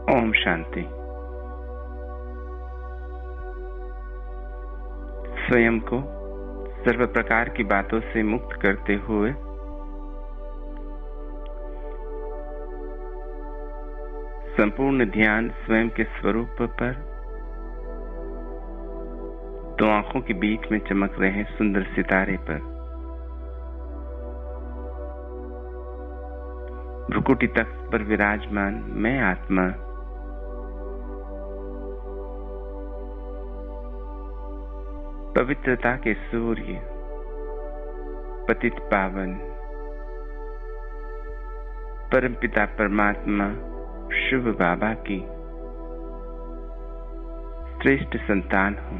ओम शांति। स्वयं को सर्व प्रकार की बातों से मुक्त करते हुए संपूर्ण ध्यान स्वयं के स्वरूप पर, दो आंखों के बीच में चमक रहे सुंदर सितारे पर, भ्रुकुटी तख्त पर विराजमान मैं आत्मा पवित्रता के सूर्य, पतित पावन परमपिता परमात्मा शिव बाबा की श्रेष्ठ संतान हूं।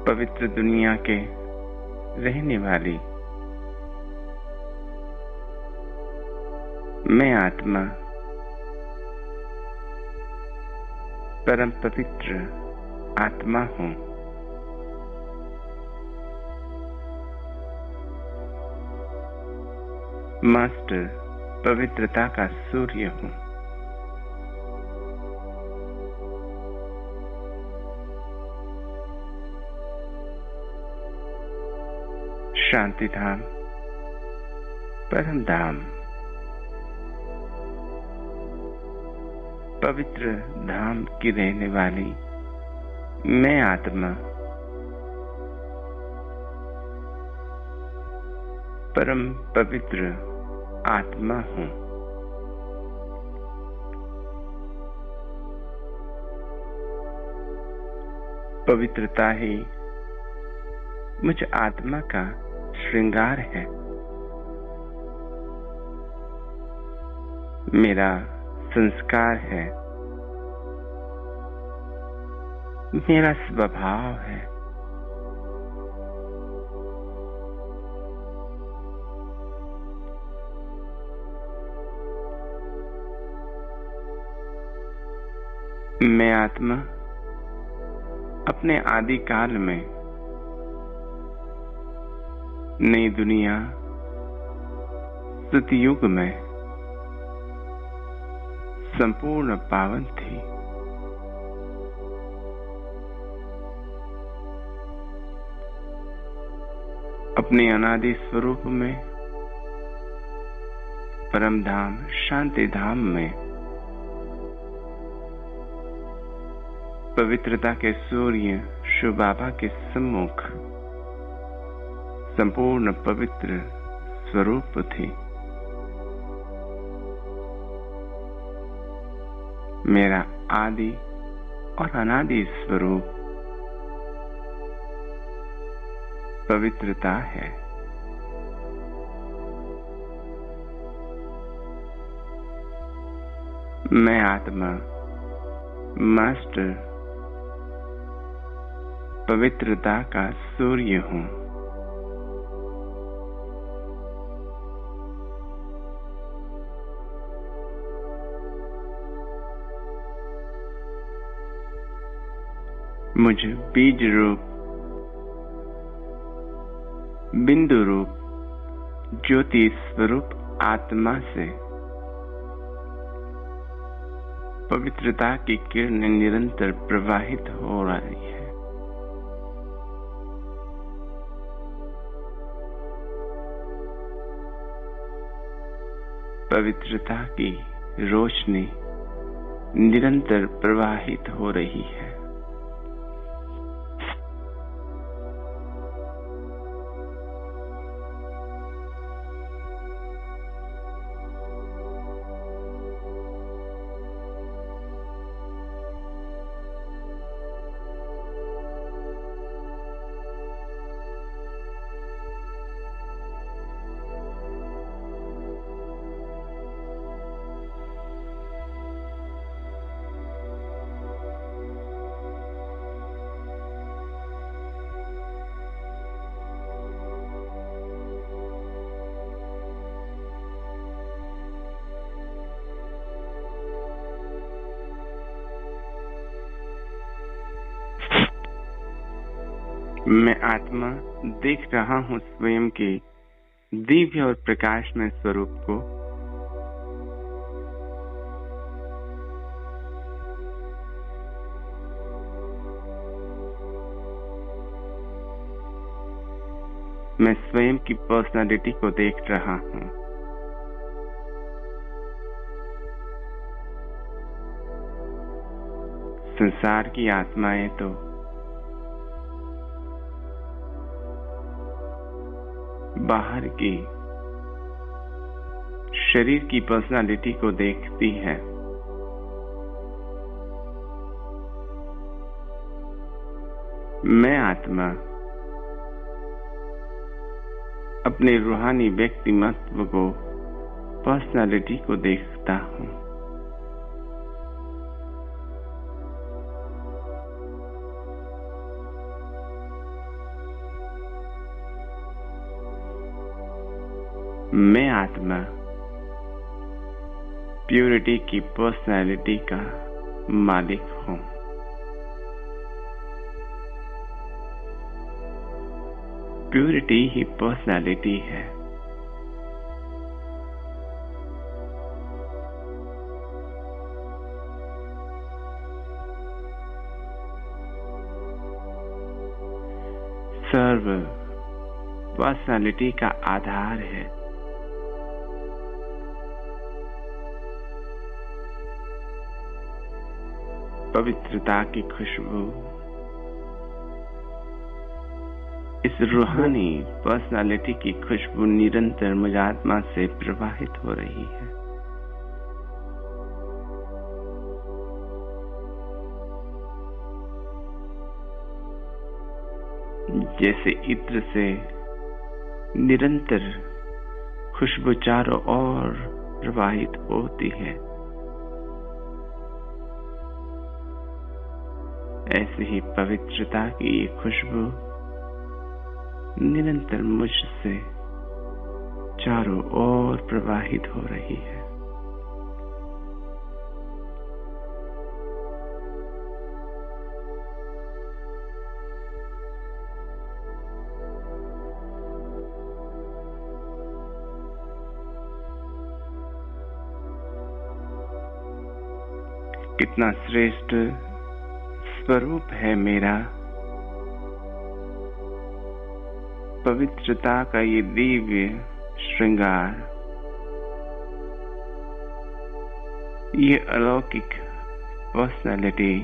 पवित्र दुनिया के रहने वाली मैं आत्मा परम पवित्र आत्मा हूं। मास्टर पवित्रता का सूर्य हूं। शांति धाम, परम धाम, पवित्र धाम की रहने वाली मैं आत्मा परम पवित्र आत्मा हूं। पवित्रता ही मुझ आत्मा का श्रृंगार है। मेरा संस्कार है, मेरा स्वभाव है। मैं आत्मा अपने आदि काल में नई दुनिया सतयुग में संपूर्ण पावन थी। अपने अनादि स्वरूप में परम धाम शांति धाम में पवित्रता के सूर्य शिव बाबा के सम्मुख संपूर्ण पवित्र स्वरूप थी। मेरा आदि और अनादि स्वरूप पवित्रता है। मैं आत्मा मास्टर पवित्रता का सूर्य हूं। मुझ बीज रूप, बिंदु रूप, ज्योति स्वरूप आत्मा से पवित्रता की किरणें निरंतर प्रवाहित हो रही है। पवित्रता की रोशनी निरंतर प्रवाहित हो रही है। मैं आत्मा देख रहा हूँ स्वयं की दिव्य और प्रकाशमय स्वरूप को मैं स्वयं की पर्सनालिटी को देख रहा हूं। संसार की आत्माएं तो बाहर की शरीर की पर्सनालिटी को देखती है। मैं आत्मा अपने रूहानी व्यक्तिमत्व को, पर्सनालिटी को देखता हूं। मैं आत्मा प्योरिटी की पर्सनालिटी का मालिक हूं। प्योरिटी ही पर्सनालिटी है। सर्व पर्सनालिटी का आधार है। पवित्रता की खुशबू इस रूहानी पर्सनालिटी की खुशबू निरंतर मुझ आत्मा से प्रवाहित हो रही है। जैसे इत्र से निरंतर खुशबू चारों ओर प्रवाहित होती है, ऐसे ही पवित्रता की ये खुशबू निरंतर मुझसे चारों ओर प्रवाहित हो रही है। कितना श्रेष्ठ स्वरूप है मेरा। पवित्रता का ये दिव्य श्रृंगार, ये अलौकिक पर्सनालिटी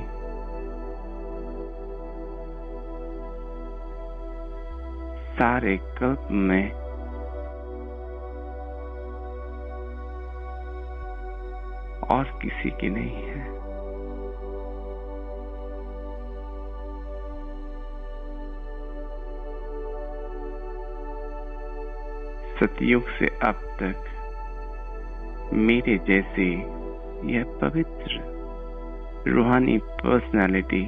सारे कल्प में और किसी की नहीं है। सतयुग से अब तक मेरे जैसी यह पवित्र रूहानी पर्सनालिटी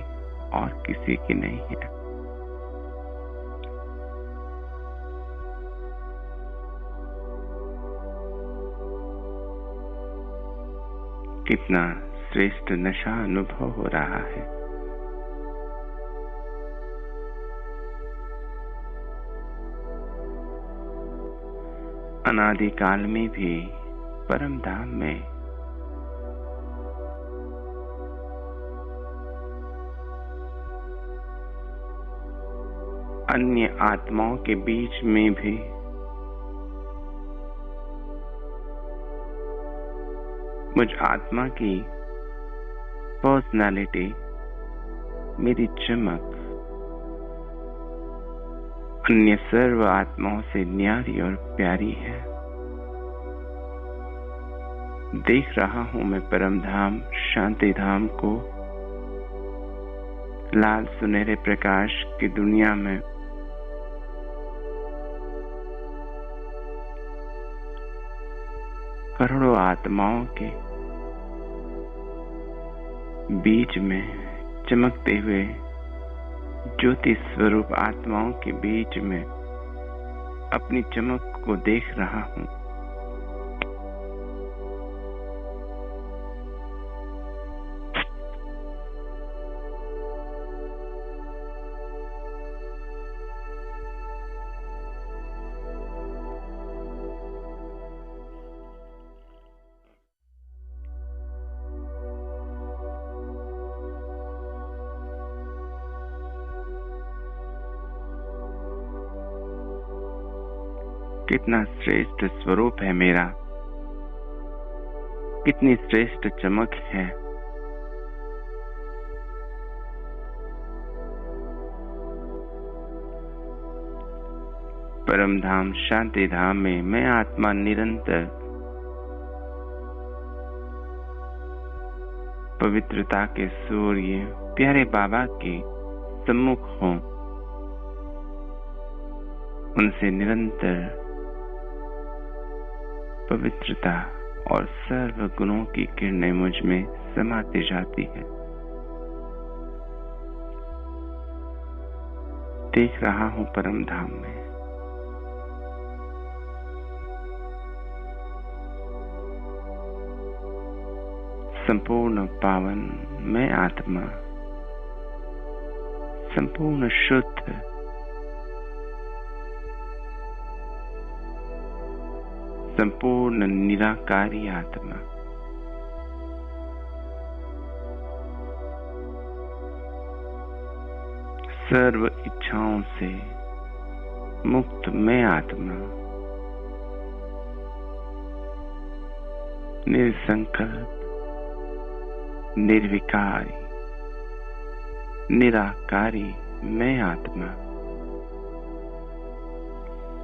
और किसी की नहीं है। कितना श्रेष्ठ नशा अनुभव हो रहा है। अनादि काल में भी परम धाम में अन्य आत्माओं के बीच में भी मुझ आत्मा की पर्सनालिटी, मेरी चमक अन्य सर्व आत्माओं से न्यारी और प्यारी है। देख रहा हूं मैं परम धाम, शांति धाम को लाल सुनहरे प्रकाश की दुनिया में करोड़ों आत्माओं के बीच में चमकते हुए ज्योति स्वरूप आत्माओं के बीच में अपनी चमक को देख रहा हूं। कितना श्रेष्ठ स्वरूप है मेरा, कितनी श्रेष्ठ चमक है। परम धाम शांति धाम में मैं आत्मा निरंतर पवित्रता के सूर्य प्यारे बाबा के सम्मुख हूँ। उनसे निरंतर पवित्रता और सर्व गुणों की किरणें मुझ में समाती जाती है। देख रहा हूँ परम धाम में संपूर्ण पावन मैं आत्मा, संपूर्ण शुद्ध, संपूर्ण निराकारी आत्मा, सर्व इच्छाओं से मुक्त मैं आत्मा, निसंकल्प, निर्विकारी, निराकारी मैं आत्मा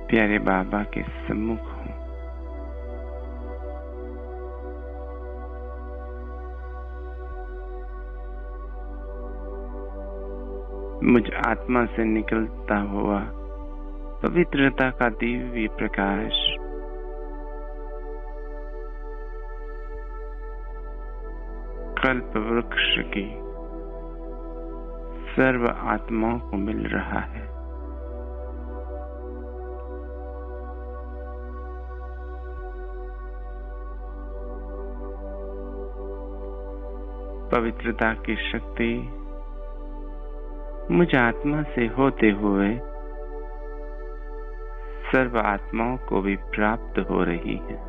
प्यारे बाबा के सम्मुख हूँ। मुझ आत्मा से निकलता हुआ पवित्रता का दिव्य प्रकाश कल्प वृक्ष की सर्व आत्माओं को मिल रहा है। पवित्रता की शक्ति मुझ आत्मा से होते हुए सर्व आत्माओं को भी प्राप्त हो रही है।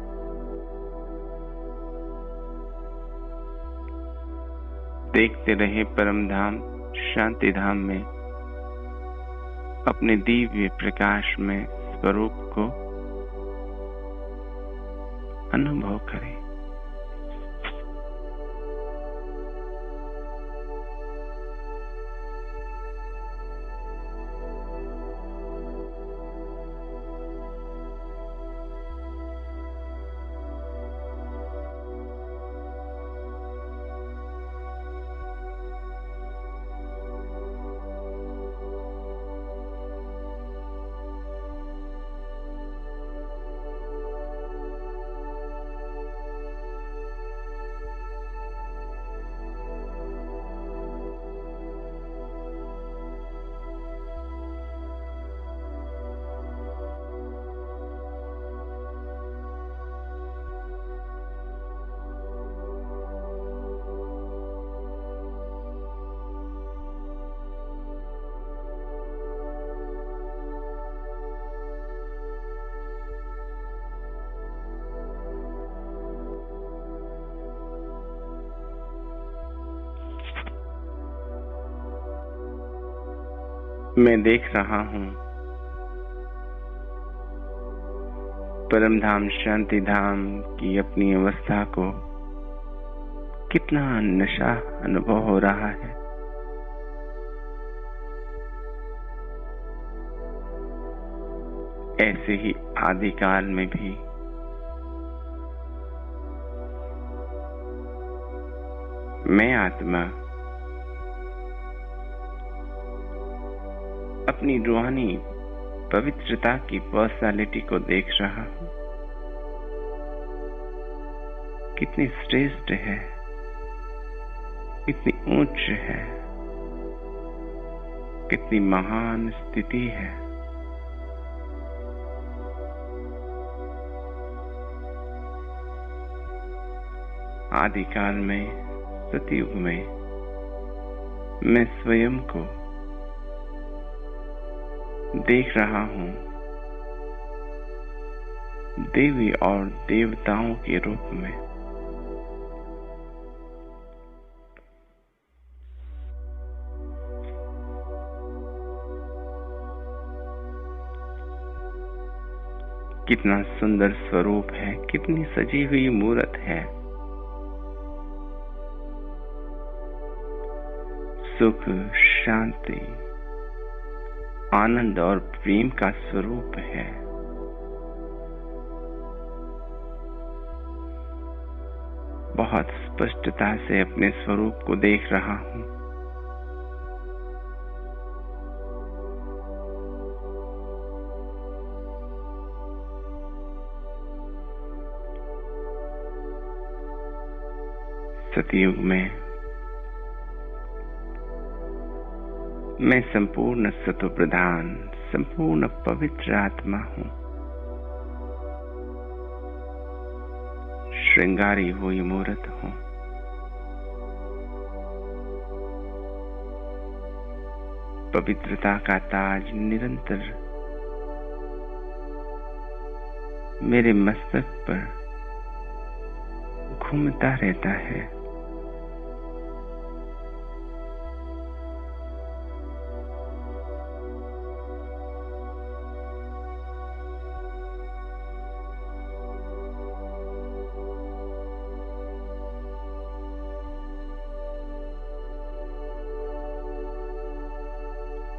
देखते रहे परम धाम शांति धाम में अपने दिव्य प्रकाश में स्वरूप को अनुभव करें। मैं देख रहा हूँ परम धाम शांति धाम की अपनी अवस्था को कितना नशा अनुभव हो रहा है। ऐसे ही आदिकाल में भी मैं आत्मा अपनी रूहानी पवित्रता की पर्सनालिटी को देख रहा हूँ। कितनी श्रेष्ठ है, कितनी ऊंच है, कितनी महान स्थिति है। आदिकाल में सतयुग में मैं स्वयं को देख रहा हूँ देवी और देवताओं के रूप में। कितना सुंदर स्वरूप है, कितनी सजी हुई मूर्त है। सुख, शांति, आनंद और प्रेम का स्वरूप है। बहुत स्पष्टता से अपने स्वरूप को देख रहा हूं। सतयुग में मैं संपूर्ण सत्व प्रधान, संपूर्ण पवित्र आत्मा हूं। श्रृंगारी हुई मूर्त हूं। पवित्रता का ताज निरंतर मेरे मस्तक पर घूमता रहता है।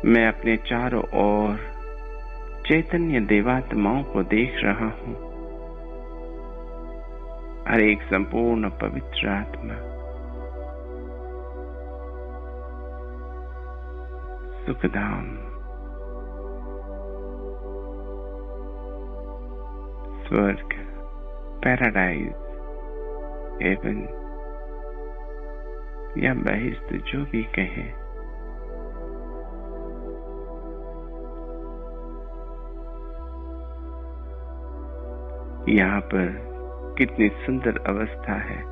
मैं अपने चारों ओर चैतन्य देवात्माओं को देख रहा हूं। हर एक संपूर्ण पवित्र आत्मा सुखधाम, स्वर्ग, पैराडाइज, हेवन या बहिष्ट, जो भी कहे, यहाँ पर कितनी सुंदर अवस्था है।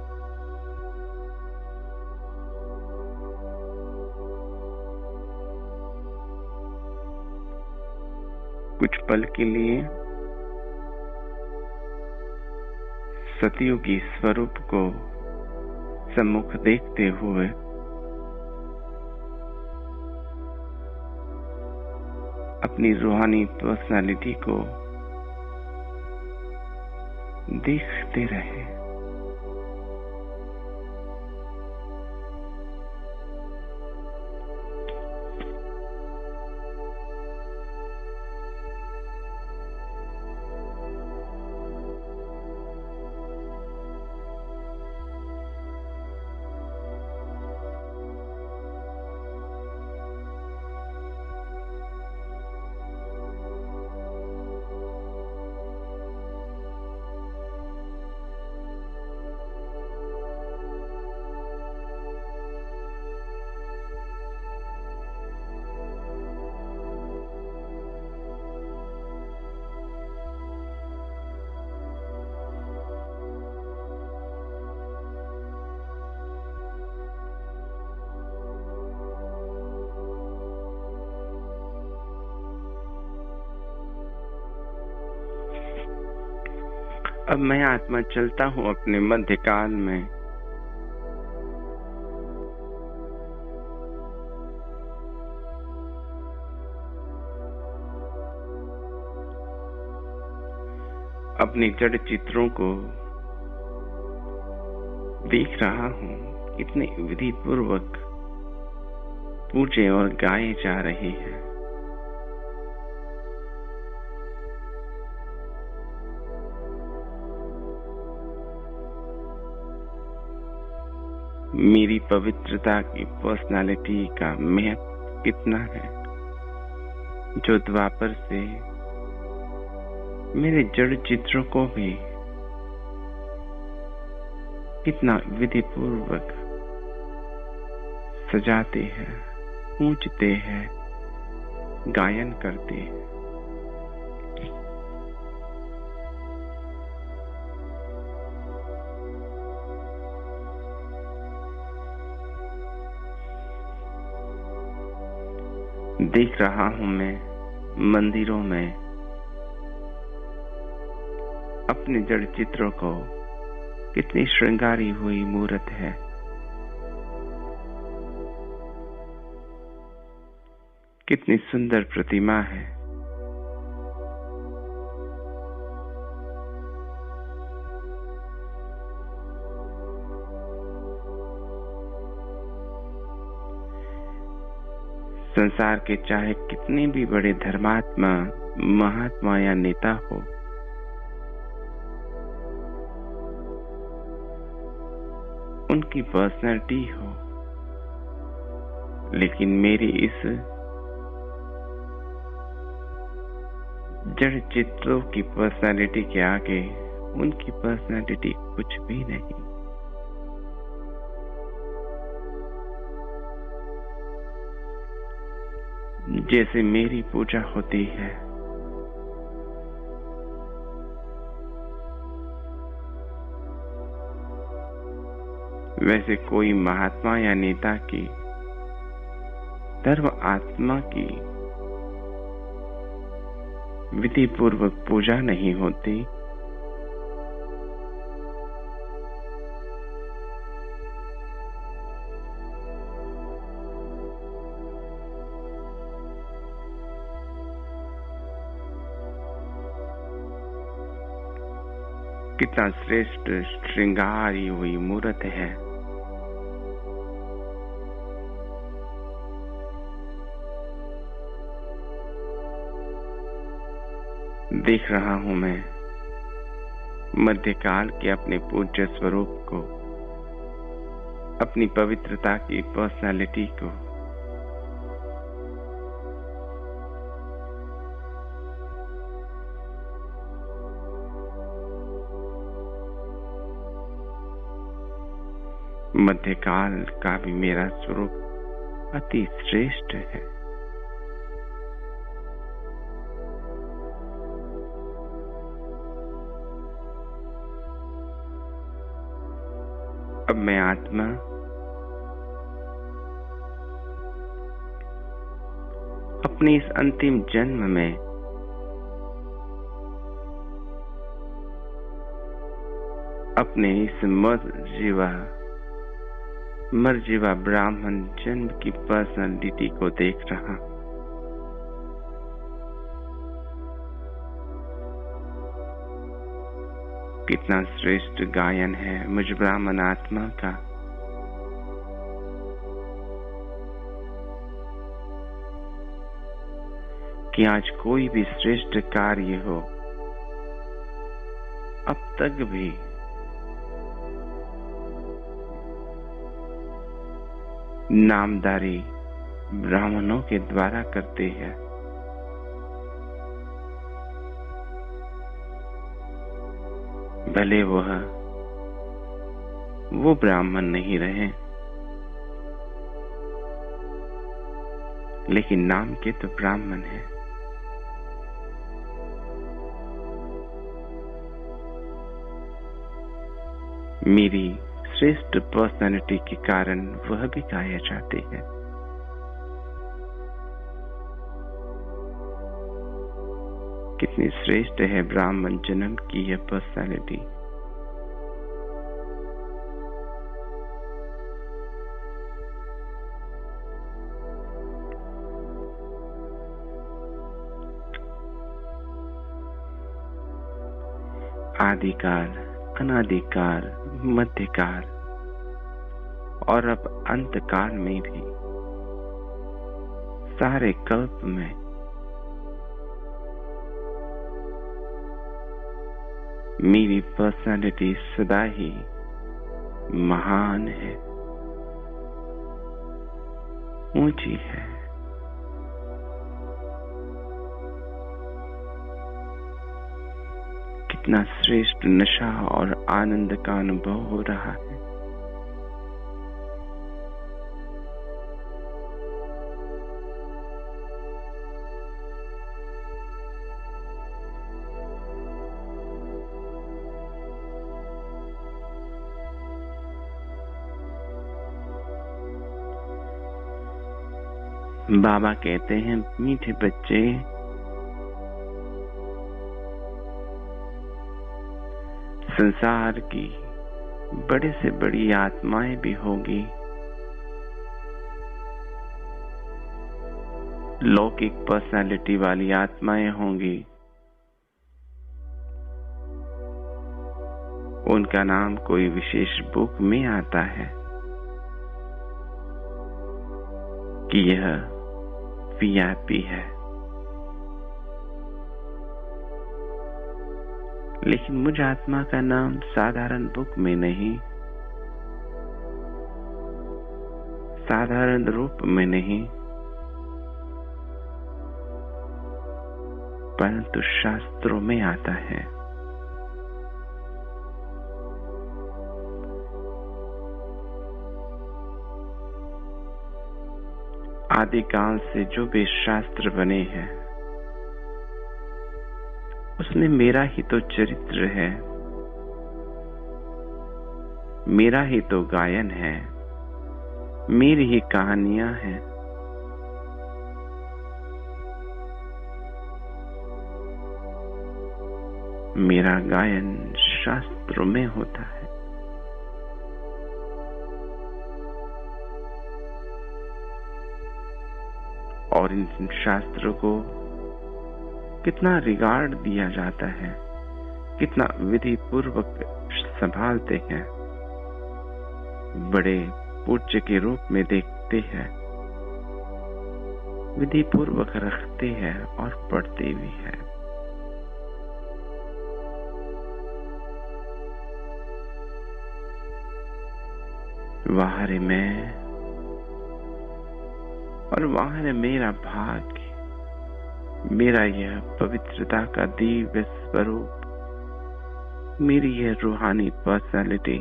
कुछ पल के लिए सतयुगी स्वरूप को सम्मुख देखते हुए अपनी रूहानी पर्सनालिटी को देखते रहे। अब मैं आत्मा चलता हूं अपने मध्यकाल में। अपने जड़ चित्रों को देख रहा हूं, कितने विधि पूर्वक पूजे और गाए जा रहे हैं। मेरी पवित्रता की पर्सनालिटी का महत्व कितना है, जो द्वापर से मेरे जड़ चित्रों को भी कितना विधि पूर्वक सजाते हैं, पूजते हैं, गायन करते हैं। देख रहा हूं मैं मंदिरों में अपने जड़ चित्रों को, कितनी श्रृंगारी हुई मूर्त है। कितनी सुंदर प्रतिमा है। संसार के चाहे कितने भी बड़े धर्मात्मा, महात्मा या नेता हो, उनकी पर्सनैलिटी हो, लेकिन मेरी इस जड़ चित्रों की पर्सनैलिटी के आगे उनकी पर्सनैलिटी कुछ भी नहीं। जैसे मेरी पूजा होती है, वैसे कोई महात्मा या नेता की, धर्म आत्मा की विधि पूर्वक पूजा नहीं होती। कितना श्रेष्ठ श्रृंगारी हुई मूर्त है। देख रहा हूं मैं मध्यकाल के अपने पूज्य स्वरूप को, अपनी पवित्रता की पर्सनालिटी को। मध्यकाल का भी मेरा स्वरूप अति श्रेष्ठ है। अब मैं आत्मा अपने इस अंतिम जन्म में अपने इस मरजीवा ब्राह्मण जन्म की पर्सनालिटी को देख रहा। कितना श्रेष्ठ गायन है मुझ ब्राह्मण आत्मा का। कि आज कोई भी श्रेष्ठ कार्य हो, अब तक भी नामधारी ब्राह्मणों के द्वारा करते हैं। भले वो ब्राह्मण नहीं रहे, लेकिन नाम के तो ब्राह्मण हैं। मेरी श्रेष्ठ पर्सनालिटी के कारण वह भी गाए जाते हैं। कितनी श्रेष्ठ है ब्राह्मण जन्म की यह पर्सनालिटी। आदिकाल, अनादिकाल, मध्यकाल और अब अंतकाल में भी सारे कल्प में मेरी पर्सनालिटी सदा ही महान है, ऊंची है। कितना श्रेष्ठ नशा और आनंद का अनुभव हो रहा है। बाबा कहते हैं, मीठे बच्चे, संसार की बड़े से बड़ी आत्माएं भी होगी, लौकिक पर्सनालिटी वाली आत्माएं होंगी, उनका नाम कोई विशेष बुक में आता है कि यह वीआईपी है, लेकिन मुझ आत्मा का नाम साधारण बुक में नहीं, साधारण रूप में नहीं, परंतु शास्त्रों में आता है। आदिकाल से जो भी शास्त्र बने हैं, उसमें मेरा ही तो चरित्र है, मेरा ही तो गायन है, मेरी ही कहानियां हैं। मेरा गायन शास्त्रों में होता है। और इन शास्त्रों को कितना रिगार्ड दिया जाता है, कितना विधि पूर्वक संभालते हैं, बड़े पूज्य के रूप में देखते हैं, विधि पूर्वक रखते हैं और पढ़ते भी हैं। वहाँ रे मैं और वहाँ रे मेरा भाग्य, मेरा यह पवित्रता का दिव्य स्वरूप, मेरी यह रूहानी पर्सनालिटी।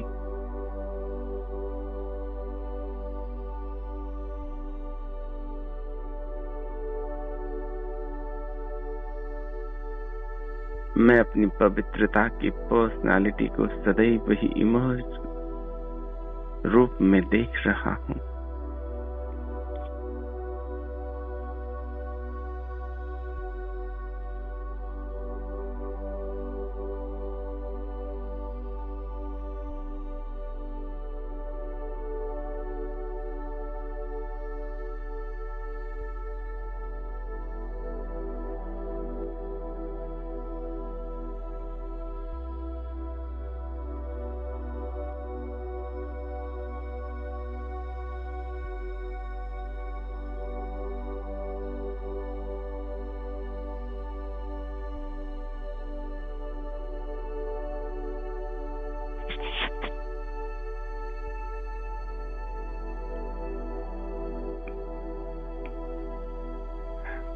मैं अपनी पवित्रता की पर्सनालिटी को सदैव ही इमर्ज रूप में देख रहा हूँ।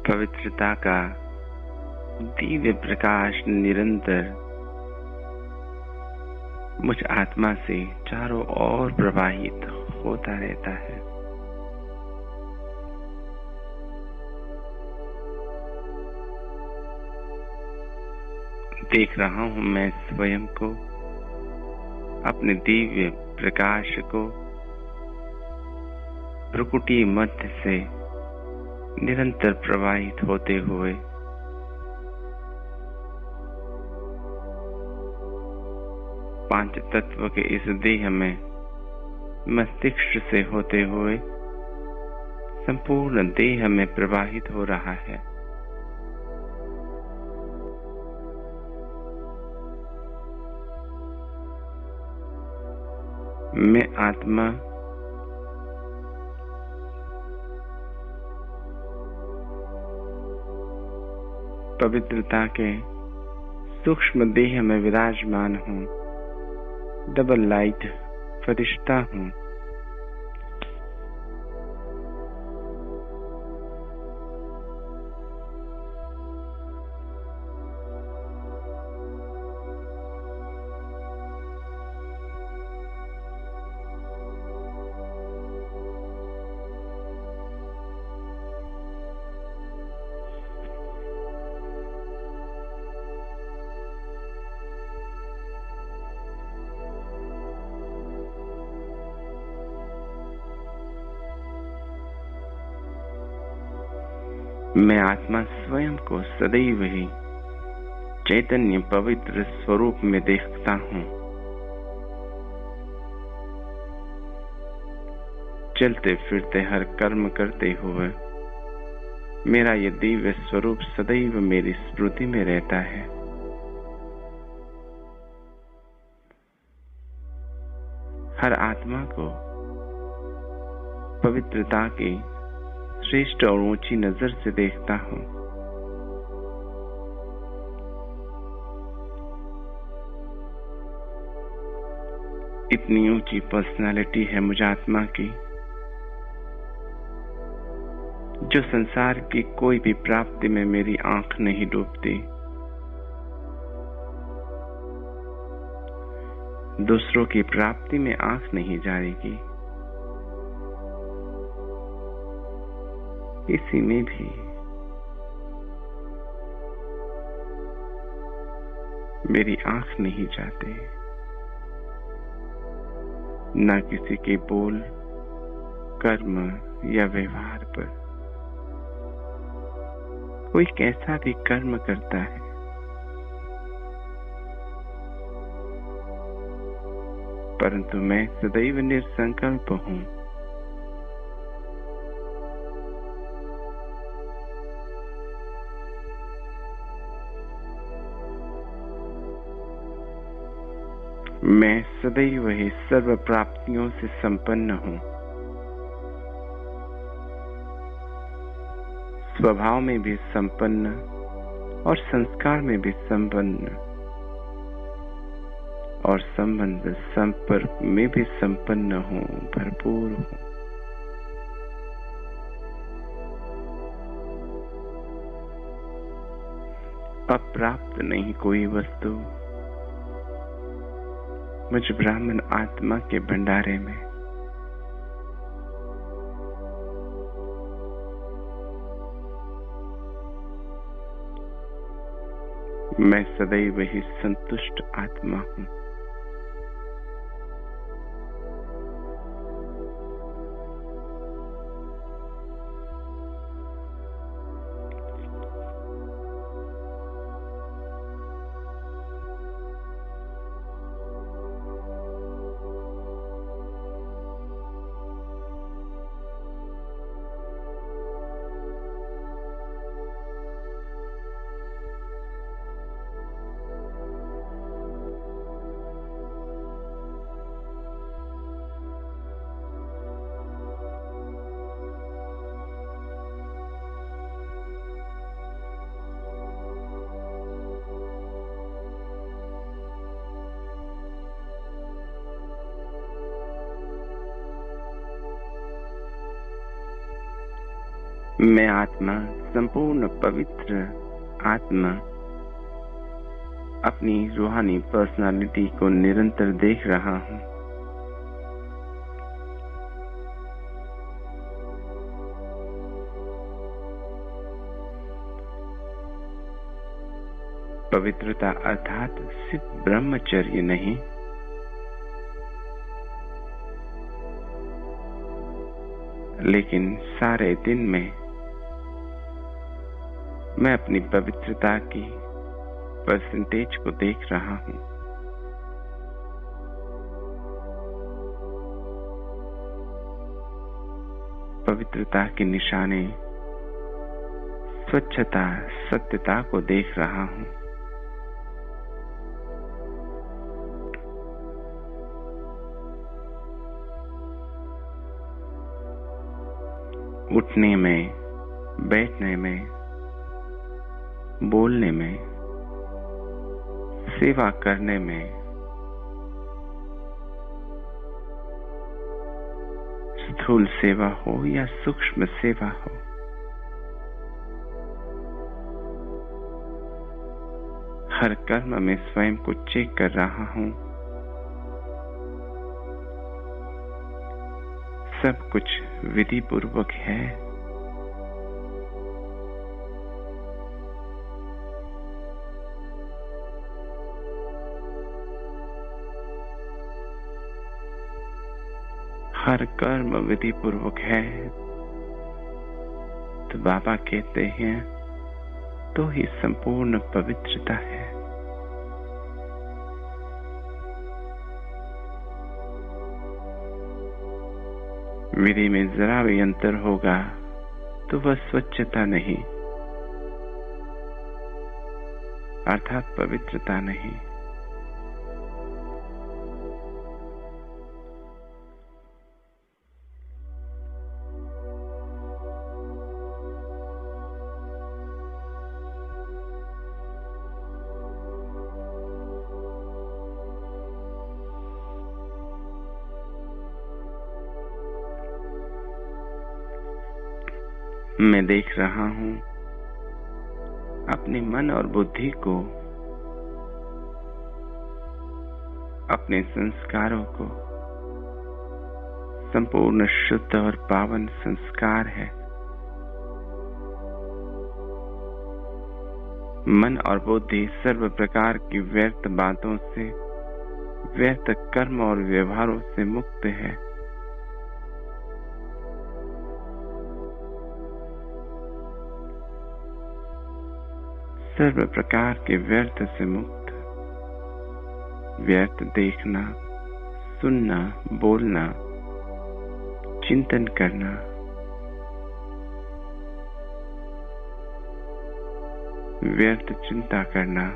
पवित्रता का दिव्य प्रकाश निरंतर मुझ आत्मा से चारों ओर प्रवाहित होता रहता है। देख रहा हूं मैं स्वयं को, अपने दिव्य प्रकाश को प्रकृति मध्य से निरंतर प्रवाहित होते हुए पांच तत्व के इस देह में मस्तिष्क से होते हुए संपूर्ण देह में प्रवाहित हो रहा है। मैं आत्मा पवित्रता के सूक्ष्म देह में विराजमान हूँ, डबल लाइट फरिश्ता हूँ। मैं आत्मा स्वयं को सदैव ही चैतन्य पवित्र स्वरूप में देखता हूँ। चलते फिरते हर कर्म करते हुए मेरा ये दिव्य स्वरूप सदैव मेरी स्मृति में रहता है। हर आत्मा को पवित्रता की श्रेष्ठ और ऊंची नजर से देखता हूं। इतनी ऊंची पर्सनालिटी है मुझ आत्मा की, जो संसार की कोई भी प्राप्ति में मेरी आंख नहीं डूबती। दूसरों की प्राप्ति में आंख नहीं जाएगी। इसी में भी मेरी आंख नहीं जाती। न किसी के बोल, कर्म या व्यवहार पर। कोई कैसा भी कर्म करता है, परंतु मैं सदैव निसंकल्प हूं। मैं सदैव ही सर्व प्राप्तियों से संपन्न हूं। स्वभाव में भी संपन्न और संस्कार में भी संपन्न और संबंध संपर्क में भी संपन्न हूं, भरपूर हूं। अप्राप्त नहीं कोई वस्तु मुझ ब्राह्मण आत्मा के भंडारे में। मैं सदैव ही संतुष्ट आत्मा हूं। मैं आत्मा, संपूर्ण पवित्र आत्मा, अपनी रूहानी पर्सनालिटी को निरंतर देख रहा हूं। पवित्रता अर्थात सिर्फ ब्रह्मचर्य नहीं, लेकिन सारे दिन में मैं अपनी पवित्रता की परसेंटेज को देख रहा हूं। पवित्रता के निशाने, स्वच्छता, सत्यता को देख रहा हूं। उठने में, बैठने में, बोलने में, सेवा करने में, स्थूल सेवा हो या सूक्ष्म सेवा हो, हर कर्म में स्वयं को चेक कर रहा हूं। सब कुछ विधि पूर्वक है। हर कर्म विधि पूर्वक है। तो बाबा कहते हैं तो ही संपूर्ण पवित्रता है। विधि में जरा भी अंतर होगा तो वह स्वच्छता नहीं, अर्थात पवित्रता नहीं। मैं देख रहा हूं अपने मन और बुद्धि को, अपने संस्कारों को। संपूर्ण शुद्ध और पावन संस्कार है। मन और बुद्धि सर्व प्रकार की व्यर्थ बातों से, व्यर्थ कर्म और व्यवहारों से मुक्त है। सर्व प्रकार के व्यर्थ से मुक्त। व्यर्थ देखना, सुनना, बोलना, चिंतन करना, व्यर्थ चिंता करना,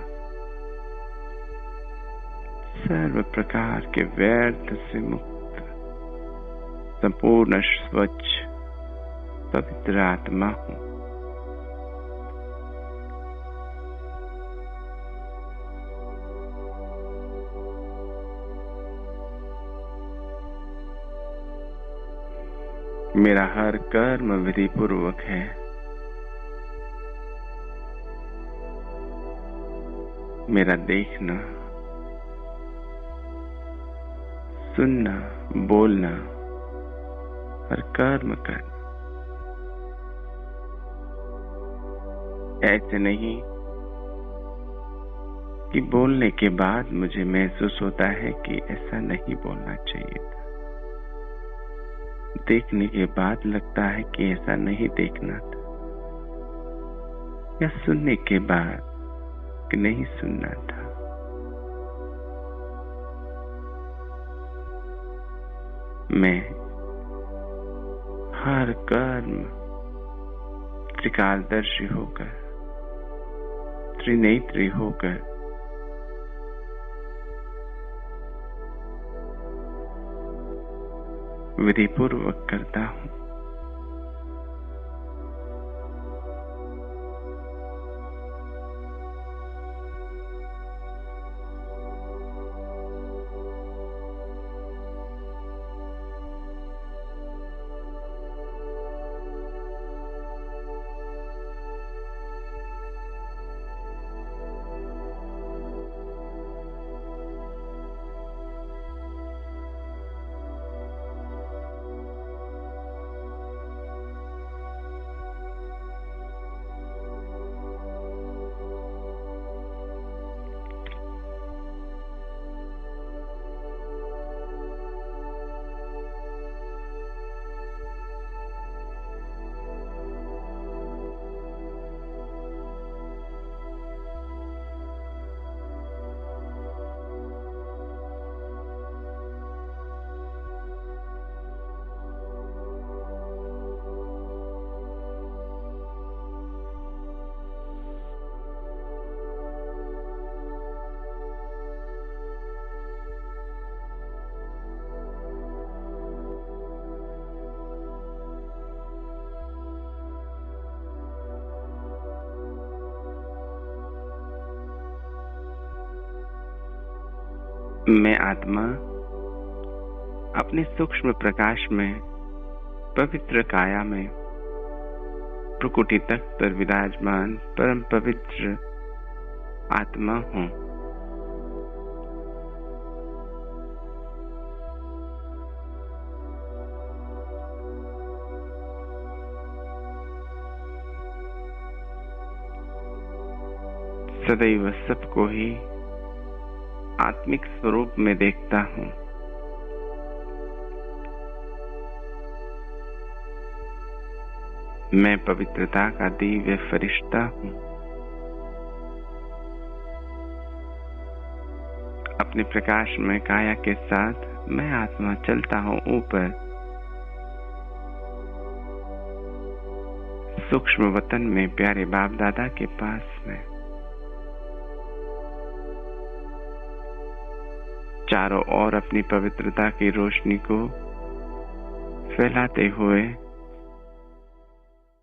सर्व प्रकार के व्यर्थ से मुक्त संपूर्ण स्वच्छ पवित्र आत्मा हूं। मेरा हर कर्म विधि पूर्वक है। मेरा देखना, सुनना, बोलना और कर्म करना ऐसे नहीं कि बोलने के बाद मुझे महसूस होता है कि ऐसा नहीं बोलना चाहिए था। देखने के बाद लगता है कि ऐसा नहीं देखना था, या सुनने के बाद कि नहीं सुनना था। मैं हर कर्म त्रिकालदर्शी होकर, त्रिनेत्री होकर विधि पूर्वक करता हूं। मैं आत्मा अपने सूक्ष्म प्रकाश में, पवित्र काया में, प्रकृति तक पर विराजमान परम पवित्र आत्मा हूं। सदैव सबको ही आत्मिक स्वरूप में देखता हूं। मैं पवित्रता का दिव्य फरिश्ता हूं। अपने प्रकाश में काया के साथ मैं आत्मा चलता हूं ऊपर, सूक्ष्म वतन में प्यारे बाप दादा के पास में। चारों ओर अपनी पवित्रता की रोशनी को फैलाते हुए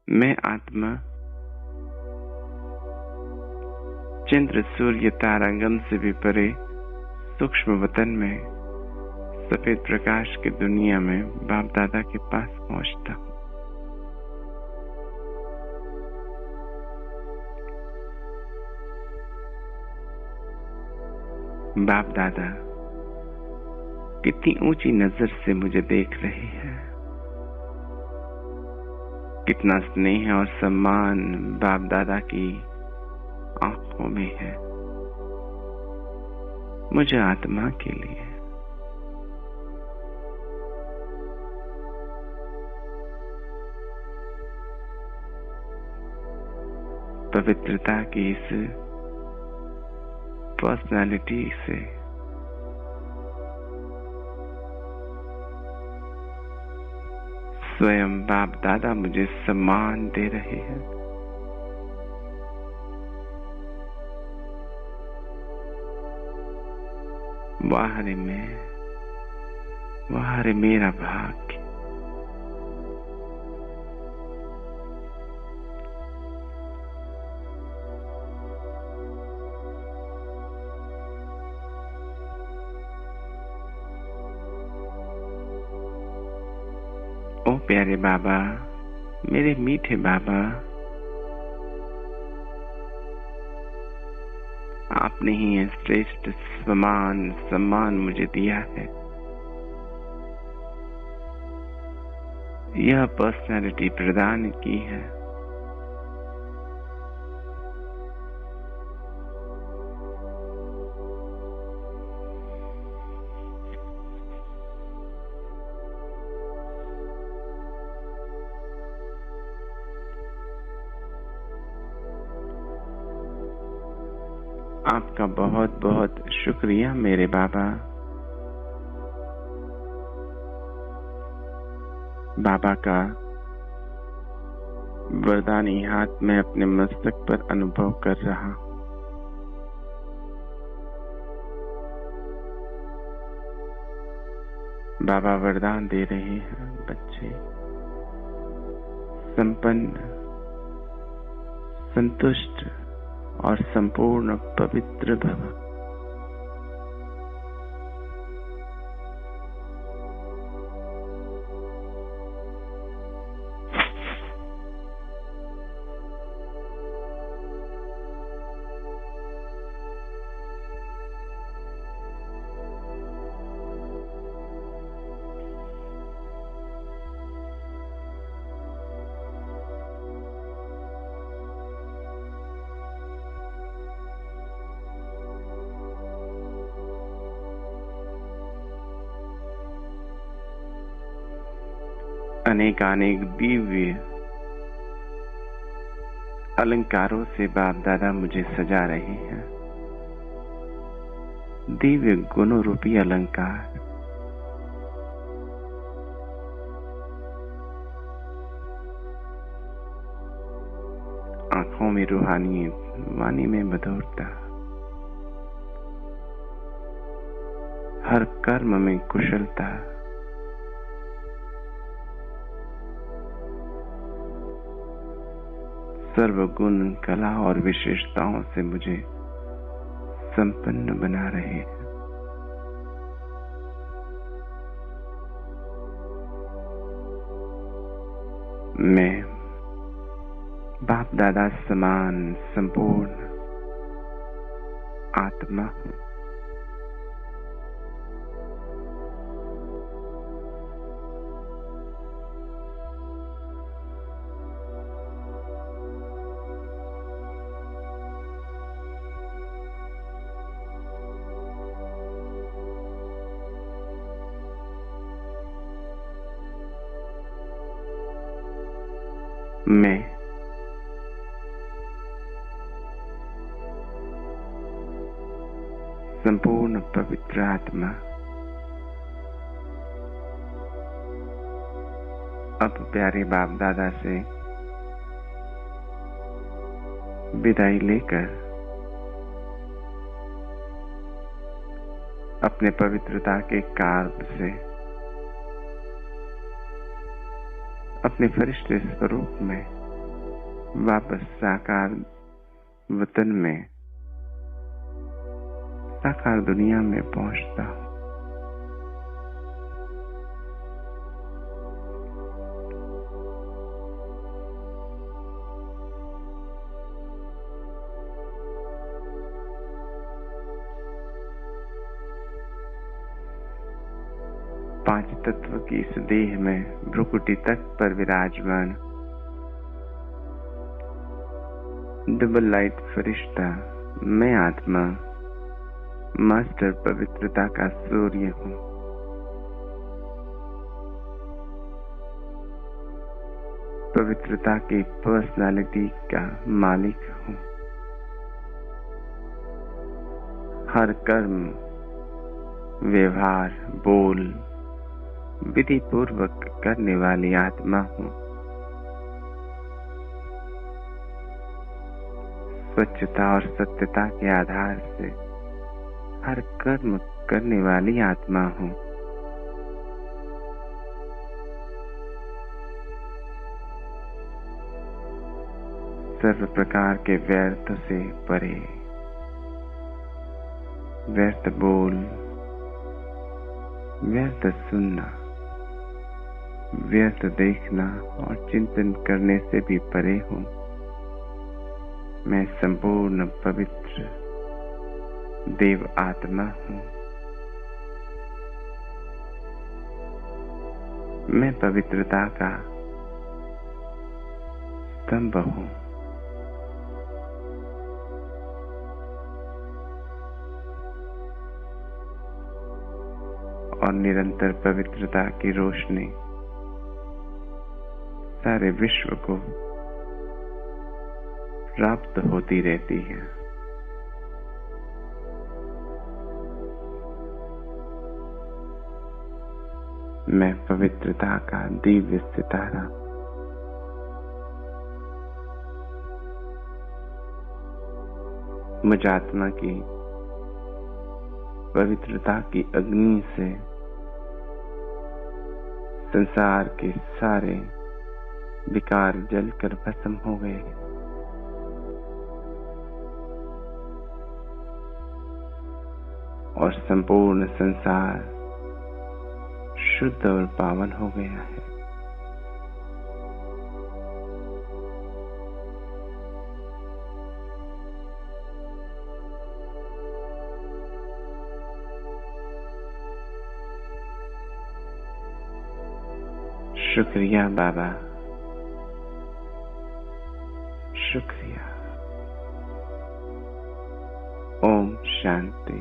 मैं आत्मा चंद्र सूर्य तारागण से भी परे सूक्ष्म वतन में सफेद प्रकाश की दुनिया में बाप दादा के पास पहुंचता हूं। बाप दादा कितनी ऊंची नजर से मुझे देख रहे हैं। कितना स्नेह और सम्मान बाप दादा की आंखों में है मुझे आत्मा के लिए। पवित्रता की इस पर्सनालिटी से स्वयं बाप दादा मुझे सम्मान दे रहे हैं। वाह रे मैं, वाह रे मेरा भाग्य। ओ प्यारे बाबा, मेरे मीठे बाबा, आपने ही यह श्रेष्ठ सम्मान मुझे दिया है। यह पर्सनालिटी प्रदान की है। आपका बहुत बहुत शुक्रिया मेरे बाबा। बाबा का वरदानी हाथ में अपने मस्तक पर अनुभव कर रहा हूं। बाबा वरदान दे रहे हैं, बच्चे संपन्न, संतुष्ट और संपूर्ण पवित्र भव। अनेकानेक दिव्य अलंकारों से बाप दादा मुझे सजा रहे हैं। दिव्य गुणों रूपी अलंकार। आंखों में रूहानी वाणी में मधुरता, हर कर्म में कुशलता, सर्वगुण कला और विशेषताओं से मुझे संपन्न बना रहे हैं। मैं बाप दादा समान संपूर्ण आत्मा हूं। मैं संपूर्ण पवित्र आत्मा अब प्यारे बाप दादा से विदाई लेकर अपने पवित्रता के कार्य से अपने फरिश्ते स्वरूप में वापस साकार वतन में, साकार दुनिया में पहुंचता हूं। पंच तत्व की इस देह में भ्रुकुटी तक पर विराजमान डबल लाइट फरिश्ता मैं आत्मा मास्टर पवित्रता का सूर्य हूँ। पवित्रता की पर्सनालिटी का मालिक हूँ। हर कर्म, व्यवहार, बोल विधि पूर्वक करने वाली आत्मा हूँ। स्वच्छता और सत्यता के आधार से हर कर्म करने वाली आत्मा हूँ। सर्व प्रकार के व्यर्थ से परे, व्यर्थ बोल, व्यर्थ सुनना, व्यर्थ देखना और चिंतन करने से भी परे हूँ। मैं संपूर्ण पवित्र देव आत्मा हूँ। मैं पवित्रता का स्तंभ हूँ। और निरंतर पवित्रता की रोशनी सारे विश्व को प्राप्त होती रहती है। मैं पवित्रता का दिव्य सितारा, मुझ आत्मा की पवित्रता की अग्नि से संसार के सारे विकार जलकर भस्म हो गए। और संपूर्ण संसार शुद्ध और पावन हो गया है। शुक्रिया बाबा, शुक्रिया। ओम शांति।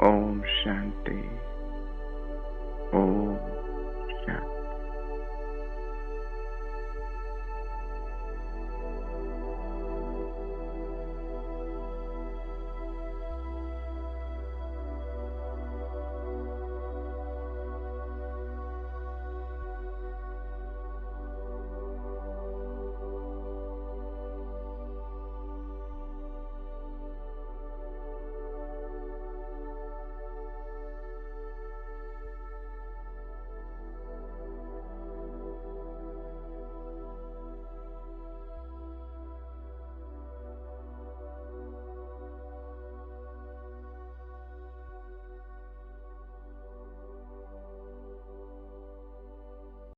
ओम शांति। ओम